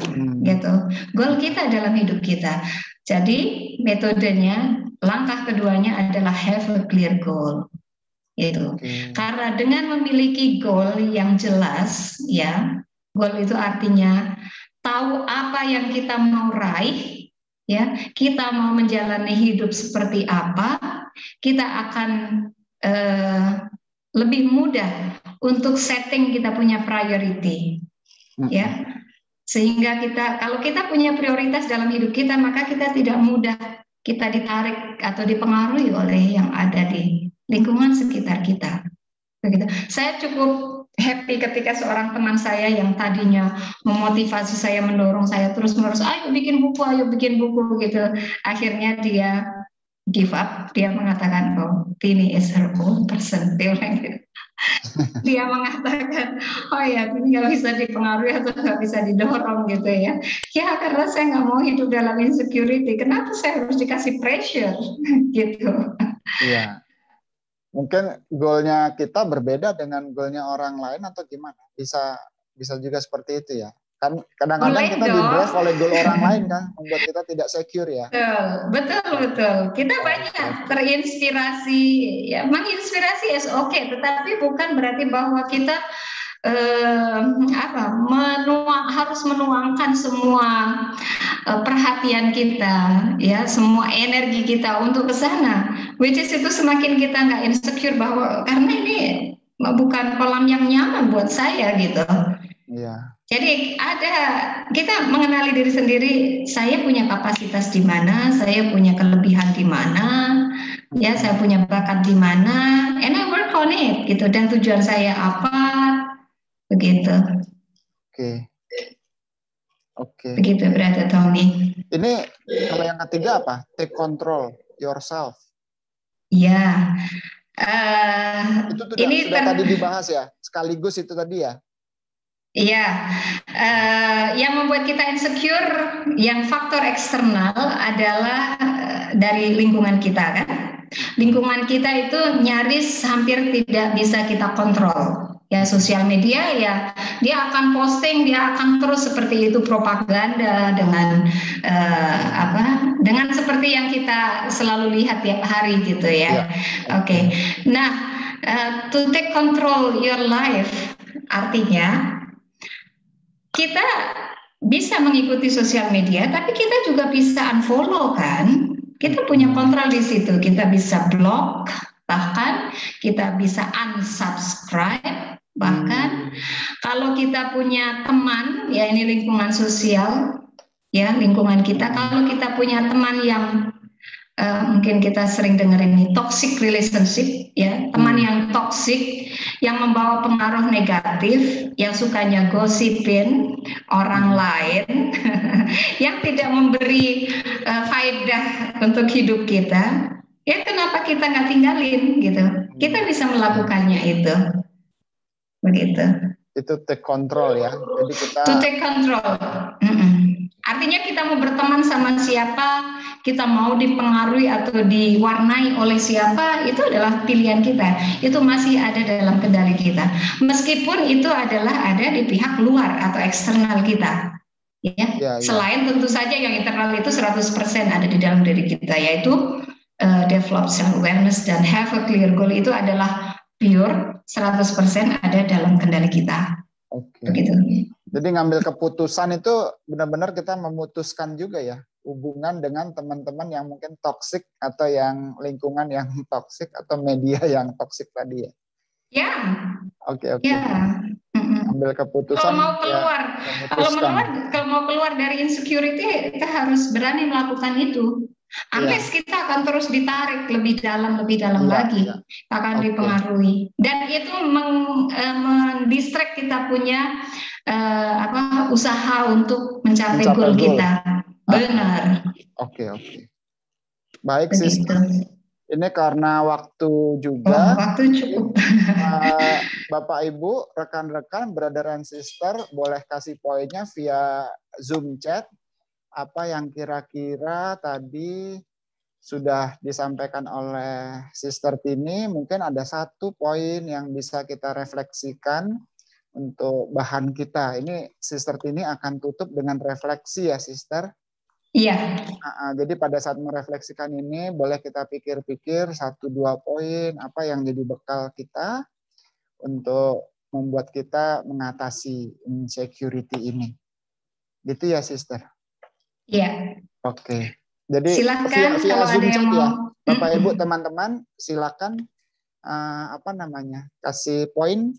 Gitu. Goal kita dalam hidup kita. Jadi metodenya, langkah keduanya adalah have a clear goal. Itu karena dengan memiliki goal yang jelas, ya, goal itu artinya tahu apa yang kita mau raih, ya, kita mau menjalani hidup seperti apa, kita akan lebih mudah untuk setting kita punya priority, ya, sehingga kalau kita punya prioritas dalam hidup kita, maka kita tidak mudah kita ditarik atau dipengaruhi oleh yang ada di lingkungan sekitar kita. Begitu. Saya cukup happy ketika seorang teman saya yang tadinya memotivasi saya, mendorong saya terus-menerus, ayo bikin buku gitu. Akhirnya dia give up, dia mengatakan, oh, Tini is her own person. Dia bilang gitu. Dia mengatakan, oh ya, Tini nggak bisa dipengaruhi atau nggak bisa didorong gitu ya. Ya karena saya nggak mau hidup dalam insecurity. Kenapa saya harus dikasih pressure gitu? Iya. Mungkin goalnya kita berbeda dengan goalnya orang lain atau gimana? Bisa juga seperti itu ya. Kan kadang-kadang Boleh kita dong. di-drive oleh goal orang lain kan, membuat kita tidak secure ya. Betul. Kita banyak terinspirasi, ya menginspirasi okay, tetapi bukan berarti bahwa kita harus menuangkan semua perhatian kita, ya semua energi kita untuk ke sana. Which is itu semakin kita nggak insecure bahwa karena ini bukan kolam yang nyaman buat saya gitu. Iya. Jadi kita mengenali diri sendiri, saya punya kapasitas di mana, saya punya kelebihan di mana, ya saya punya bakat di mana, and I work on it gitu, dan tujuan saya apa, begitu. Oke. Begitu Brother Tony. Ini kalau yang ketiga apa? Take control yourself. Ya. Itu sudah tadi dibahas ya, sekaligus itu tadi ya. Iya, yang membuat kita insecure, yang faktor eksternal adalah dari lingkungan kita kan. Lingkungan kita itu nyaris hampir tidak bisa kita kontrol. Ya sosial media ya, dia akan posting, dia akan terus seperti itu propaganda dengan dengan seperti yang kita selalu lihat tiap hari gitu ya. Oke. Nah, to take control your life artinya kita bisa mengikuti sosial media, tapi kita juga bisa unfollow kan? Kita punya kontrol di situ. Kita bisa block, bahkan kita bisa unsubscribe. Bahkan kalau kita punya teman, ya ini lingkungan sosial, ya lingkungan kita. Kalau kita punya teman yang mungkin kita sering dengar ini toxic relationship, ya teman yang toxic, yang membawa pengaruh negatif, yang sukanya gosipin orang lain, yang tidak memberi faedah untuk hidup kita, ya kenapa kita nggak tinggalin gitu? Kita bisa melakukannya itu, begitu. Itu take control ya. Jadi kita to take control. Artinya kita mau berteman sama siapa, kita mau dipengaruhi atau diwarnai oleh siapa, itu adalah pilihan kita. Itu masih ada dalam kendali kita. Meskipun itu adalah ada di pihak luar atau eksternal kita. Ya. Selain tentu saja yang internal itu 100% ada di dalam diri kita, yaitu develop self-awareness dan have a clear goal itu adalah pure 100% ada dalam kendali kita. Begitu. Jadi ngambil keputusan itu benar-benar kita memutuskan juga ya hubungan dengan teman-teman yang mungkin toksik atau yang lingkungan yang toksik atau media yang toksik tadi ya. Ya. Oke. Ya. Ambil keputusan. Kalau mau keluar dari insecurity kita harus berani melakukan itu. Unless kita akan terus ditarik lebih dalam lagi, akan dipengaruhi, dan itu mendistract kita punya usaha untuk mencapai goal kita. Benar. Oke. Baik sister. Ini karena waktu juga. Waktu cukup. Bapak Ibu, rekan-rekan, brother and sister, boleh kasih poinnya via Zoom chat. Apa yang kira-kira tadi sudah disampaikan oleh Sister Tini, mungkin ada satu poin yang bisa kita refleksikan untuk bahan kita. Ini Sister Tini akan tutup dengan refleksi ya, Sister? Iya. Jadi pada saat merefleksikan ini, boleh kita pikir-pikir 1-2 poin, apa yang jadi bekal kita untuk membuat kita mengatasi insecurity ini. Gitu ya, Sister? Iya. Oke. Jadi silakan via kalau Zoom ada yang chat ya. mau. Bapak Ibu teman-teman silakan kasih poin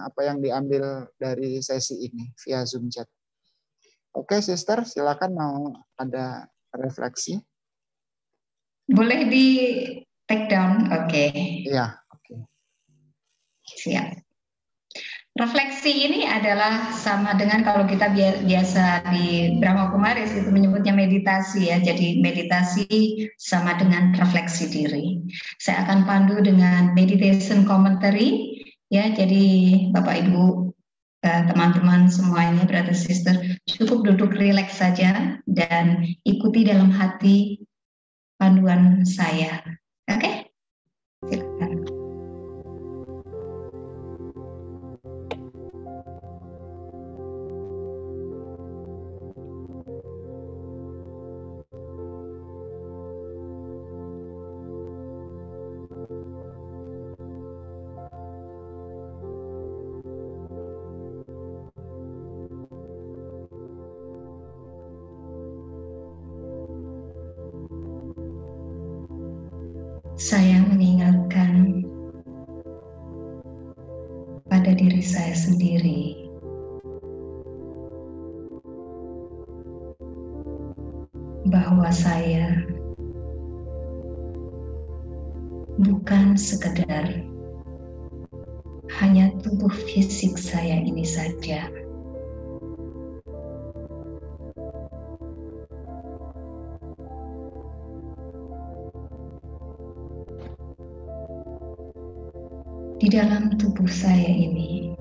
apa yang diambil dari sesi ini via Zoom chat. Oke, Sister, silakan mau ada refleksi. Boleh di take down. Oke. Iya, oke. Siap. refleksi ini adalah sama dengan kalau kita biasa di Brahma Kumaris itu menyebutnya meditasi ya. Jadi meditasi sama dengan refleksi diri. Saya akan pandu dengan meditation commentary ya. Jadi Bapak Ibu, teman-teman semuanya, brother sister, cukup duduk rileks saja dan ikuti dalam hati panduan saya. Oke? Silakan. Saya mengingatkan pada diri saya sendiri bahwa saya bukan sekedar hanya tubuh fisik saya ini saja. Di dalam tubuh saya ini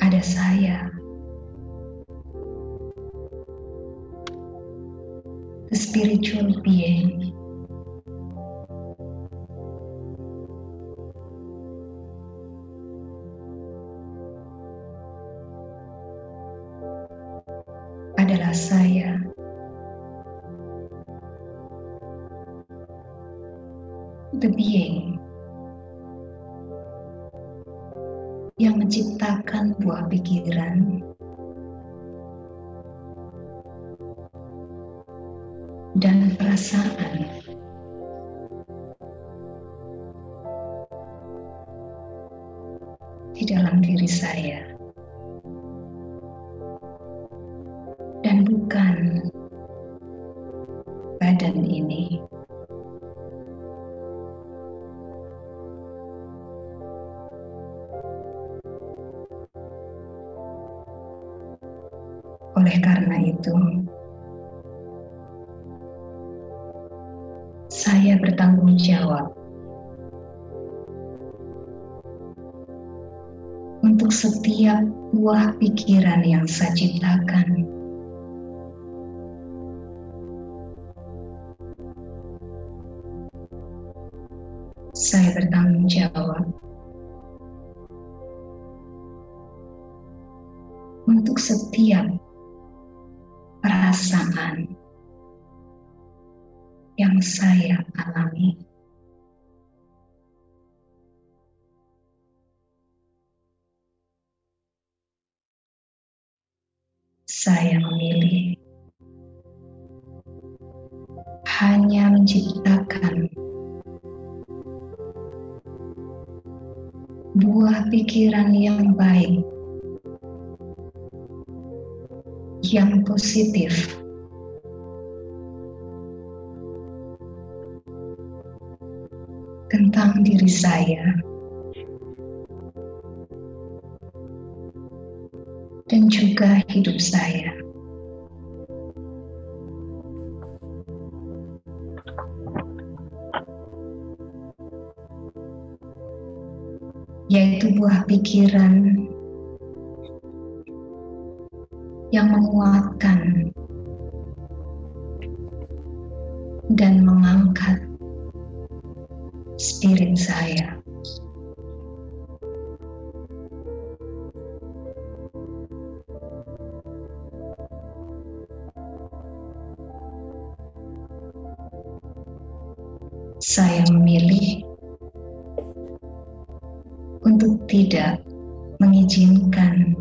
ada saya, the spiritual being. Adalah saya. The being yang menciptakan buah pikiran dan perasaan di dalam diri saya, dan bukan badan ini. Oleh karena itu, saya bertanggung jawab untuk setiap buah pikiran yang saya ciptakan. Saya bertanggung jawab untuk setiap perasaan yang saya alami. Saya memilih hanya menciptakan buah pikiran yang baik, yang positif, tentang diri saya dan juga hidup saya. Yaitu buah pikiran yang menguatkan dan mengangkat spirit saya. Saya memilih untuk tidak mengizinkan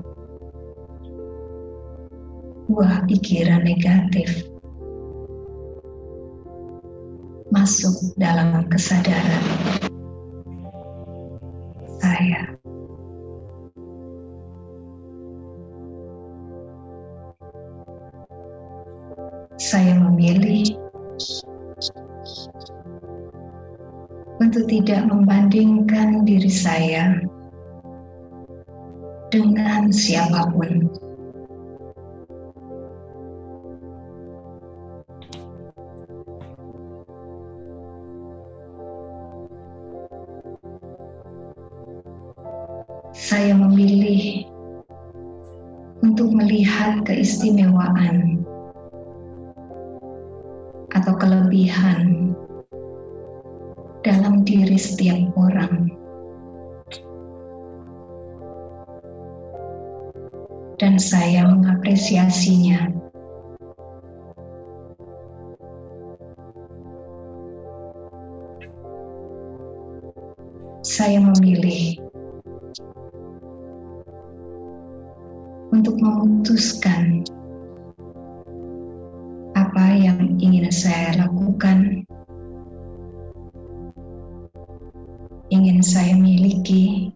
buah pikiran negatif masuk dalam kesadaran saya. Saya memilih untuk tidak membandingkan diri saya dengan siapapun. Saya memilih untuk melihat keistimewaan atau kelebihan dalam diri setiap orang, dan saya mengapresiasinya. Saya memilih untuk memutuskan apa yang ingin saya lakukan, ingin saya miliki,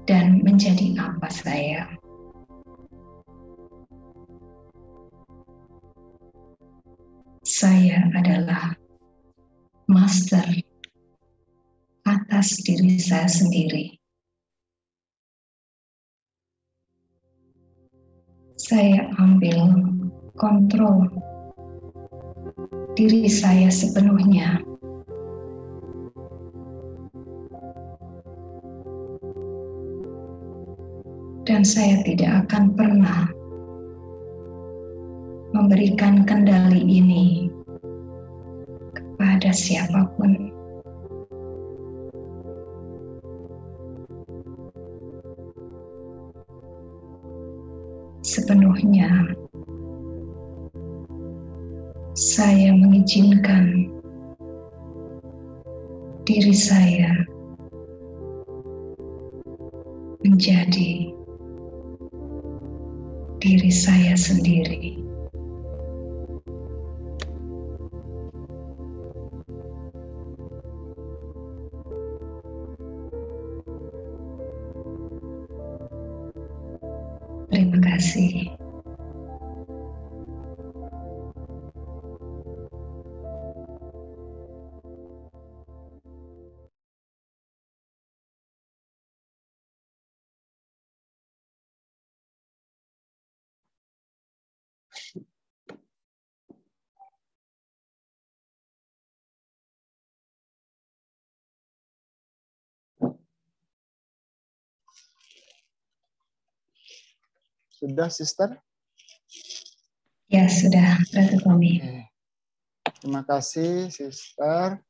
dan menjadi apa saya. Saya adalah master atas diri saya sendiri. Saya ambil kontrol diri saya sepenuhnya. Dan saya tidak akan pernah memberikan kendali ini kepada siapapun. Sepenuhnya saya mengizinkan diri saya menjadi diri saya sendiri. Terima kasih. Sudah, Sister? Ya, sudah, Brother Tommy. Terima kasih, Sister,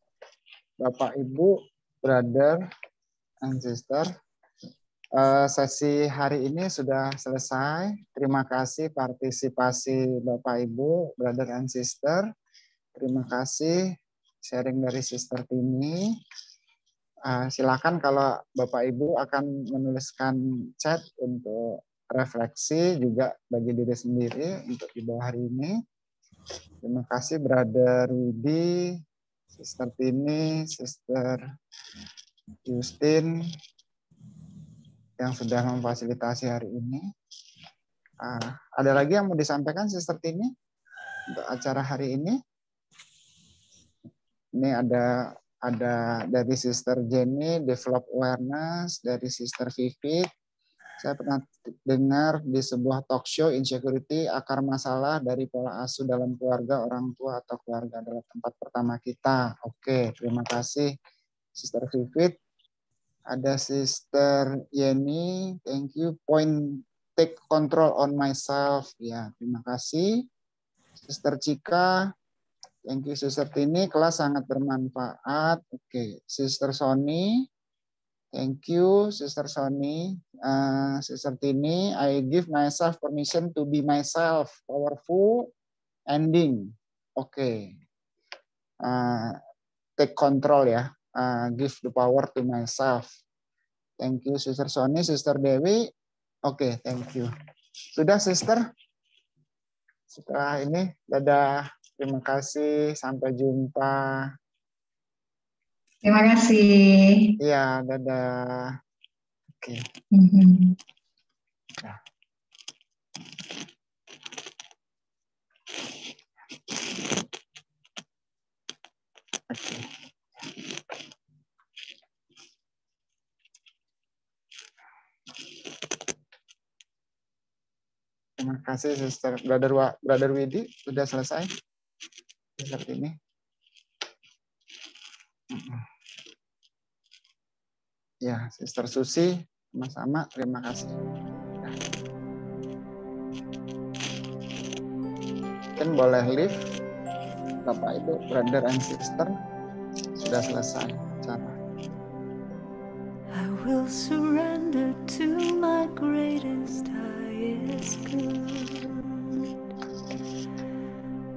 Bapak, Ibu, Brother, and Sister. Sesi hari ini sudah selesai. Terima kasih partisipasi Bapak, Ibu, Brother, and Sister. Terima kasih sharing dari Sister Tini. Silakan kalau Bapak Ibu akan menuliskan chat untuk refleksi juga bagi diri sendiri untuk di bawah hari ini. Terima kasih Brother Widi, Sister Tini, Sister Justin yang sudah memfasilitasi hari ini. Ada lagi yang mau disampaikan Sister Tini untuk acara hari ini? Ini ada dari Sister Jenny, Develop Awareness, dari Sister Vivi. Saya pernah dengar di sebuah talk show insecurity akar masalah dari pola asuh dalam keluarga, orang tua atau keluarga adalah tempat pertama kita. Oke, terima kasih Sister Vivit. Ada Sister Yeni, thank you. Point take control on myself. Ya, terima kasih. Sister Cika, thank you Sister Tini, kelas sangat bermanfaat. Oke, Sister Sony, thank you Sister Sony. Sister Tini, I give myself permission to be myself. Powerful ending. Oke. Take control ya. Give the power to myself. Thank you Sister Sony, Sister Dewi. Oke, thank you. Sudah Sister? Setelah ini, dadah. Terima kasih. Sampai jumpa. Terima kasih. Iya, dadah. Oke. Nah. Oke. Terima kasih Sister Brother Widi sudah selesai seperti ini. Ya, Sister Susi sama-sama terima kasih. Ya. Mungkin boleh live Bapak Ibu, Brother and Sister sudah selesai acara. I will surrender to my greatest, highest good.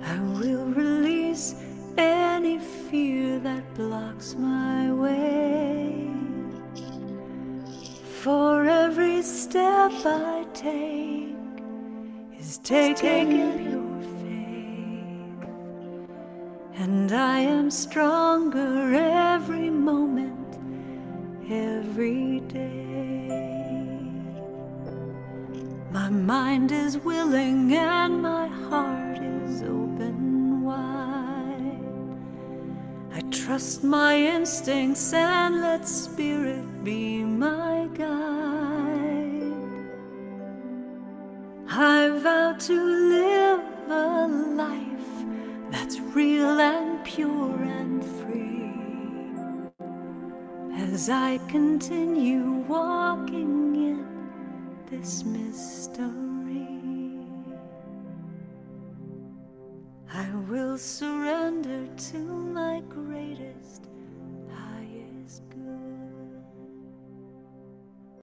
I will release any fear that blocks my way. For every step I take is taking pure faith, and I am stronger every moment, every day. My mind is willing and my heart is open wide. I trust my instincts and let Spirit be my guide. I vow to live a life that's real and pure and free, as I continue walking in this mystery.